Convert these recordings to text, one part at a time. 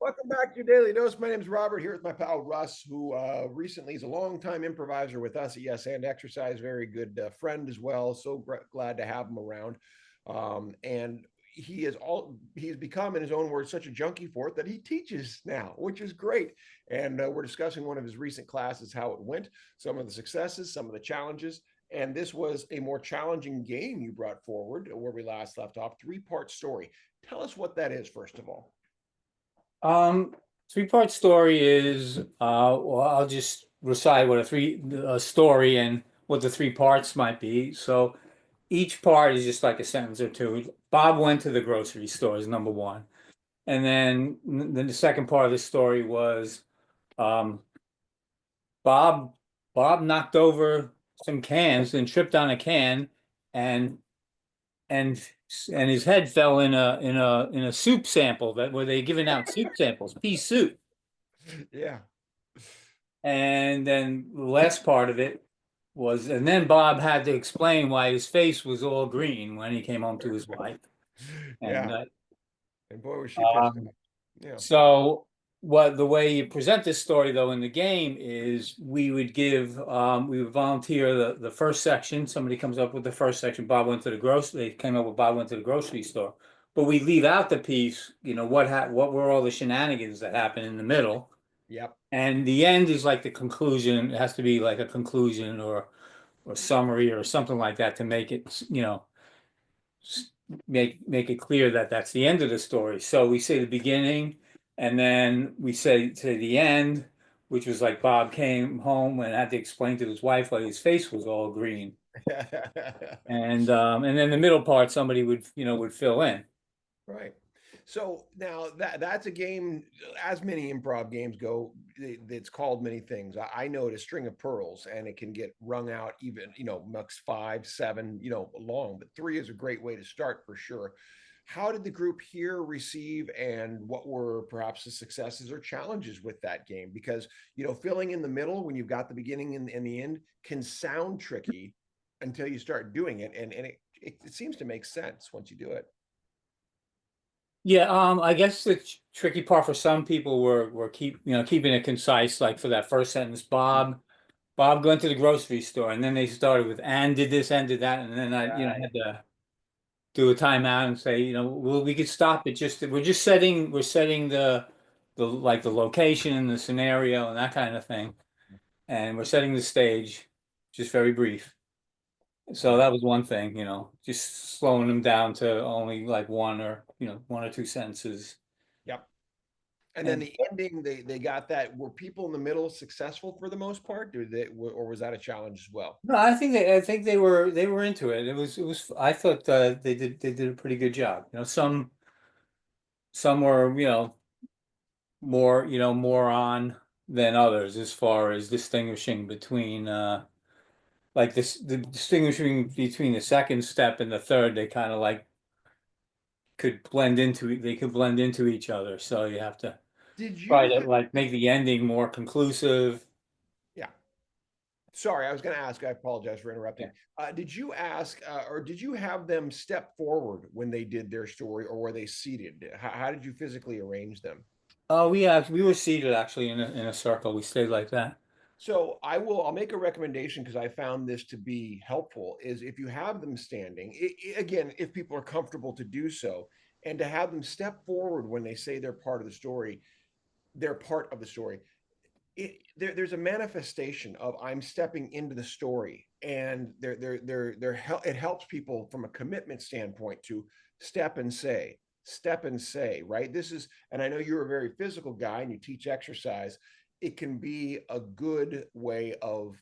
Welcome back to your Daily Dose. My name is Robert here with my pal Russ, who recently is a longtime improviser with us at Yes and Exercise. Very good friend as well. So glad to have him around. And he's become, in his own words, such a junkie for it that he teaches now, which is great. And we're discussing one of his recent classes, how it went, some of the successes, some of the challenges. And this was a more challenging game you brought forward where we last left off, three-part story. Tell us what that is, first of all. Um, Three-part story is well, I'll just recite what a story and what the three parts might be. So each part is just like a sentence or two. Bob went to the grocery store is number one. And then the second part of the story was um Bob Bob knocked over some cans and tripped on a can and and and his head fell in a soup sample that where they giving out soup samples, pea soup. Yeah. And then the last part of it was, and then Bob had to explain why his face was all green when he came home to his wife. And Yeah. And boy, was she pissed um, off. Yeah. so, what the way you present this story, though, in the game is we would volunteer the first section. Somebody comes up with the first section. They came up with Bob went to the grocery store. But we leave out the piece, what were all the shenanigans that happened in the middle. Yep. And the end is like the conclusion. It has to be like a conclusion or summary or something like that to make it, make it clear that that's the end of the story. So we say the beginning, and then we say the end, which was like Bob came home and had to explain to his wife why his face was all green. And then the middle part somebody would fill in. Right. So now that's a game, as many improv games go, it's called many things. I know it a string of pearls, and it can get wrung out even, max 5, 7, long, but three is a great way to start for sure. How did the group here receive, and what were perhaps the successes or challenges with that game? Because, filling in the middle when you've got the beginning and the end can sound tricky until you start doing it. And it seems to make sense once you do it. Yeah, I guess the tricky part for some people were keeping it concise, like for that first sentence, Bob going to the grocery store, and then they started with and did this and did that, and then I Right. had to do a timeout and say, well, we could stop it. We're setting the location and the scenario and that kind of thing, and we're setting the stage, just very brief. So Right. that was one thing, just slowing them down to only like one or two sentences. Yep. And then And the ending, they got that. Were people in the middle successful for the most part? Or was that a challenge as well? no, I think they were into it. It was I thought they did a pretty good job. Some were more on than others as far as distinguishing between like this the distinguishing between the second step and the third. They kind of like could blend into each other. So you have to Did try you to have? like make the ending more conclusive. Yeah. Sorry, I was going to ask. I apologize for Yeah. interrupting. Did you ask, or did you have them step forward when they did their story, or were they seated? How did you physically arrange them? Oh, we were seated actually in a circle. We stayed like that. So I'll make a recommendation because I found this to be helpful is if you have them standing, again, if people are comfortable to do so, and to have them step forward when they say they're part of the story, they're part of the story. There's a manifestation of I'm stepping into the story, and it helps people from a commitment standpoint to step and say, right? This is, and I know you're a very physical guy and you teach exercise. It can be a good way of,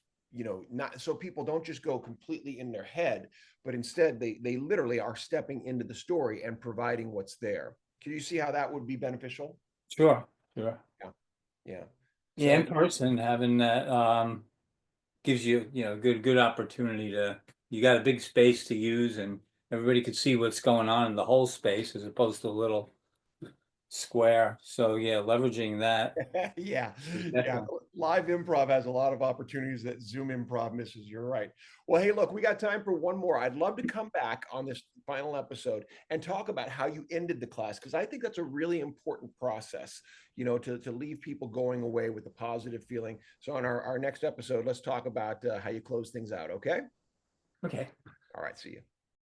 not so people don't just go completely in their head, but instead they literally are stepping into the story and providing what's there. Can you see how that would be beneficial? Sure, sure. Yeah. Yeah. Yeah, in So person having that gives you, good opportunity to you got a big space to use and everybody could see what's going on in the whole space as opposed to a little square. So yeah, leveraging that Yeah, is yeah. definitely. Live improv has a lot of opportunities that Zoom improv misses. You're right. Well, hey, look, we got time for one more. I'd love to come back on this final episode and talk about how you ended the class, because I think that's a really important process, to leave people going away with a positive feeling. So on our next episode, let's talk about how you close things out. Okay. Okay. All right. See you.